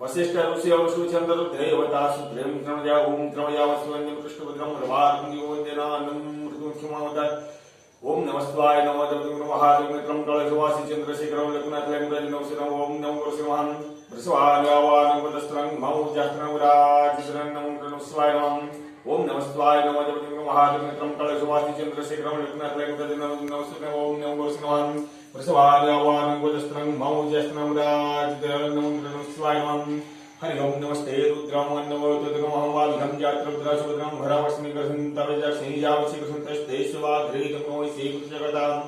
वशिष्ठ ऋषि अवशुचंद्र देवता सुत्रेम त्रमया ओम त्रमया वसुवन्यम कृष्णभद्रम रवार्कं योजनानं मृदुक्षमावत ओम नमस्वाय नमो देवगुरु महादेवत्रम कलशवासी चंद्रशेखरं लग्नाथलं नमस्कारं ओम नमो गुरुशिवां वृषभावानं वदस्त्रं मौजास्त्रं राजशरं नमो नमस्वाय नमः ओम नमस्वाय नमो देवगुरु महादेवत्रम कलशवासी चंद्रशेखरं लग्नाथलं नमस्कारं ओम नमो गुरुशिवां वृषभावानं वदस्त्रं मौजास्त्रं राजशरं नमो नमस्वाय नमः हरि ओम नमस्ते रुद्रम नमो तुद्रमहं वाल्घं जात्रभद्रसुभद्रं भरावस्मि ग्रसन्तवेजक्षीजावसि ग्रसन्तस्ते शिवाघ्रीतमो श्रीकृष्णजगताम्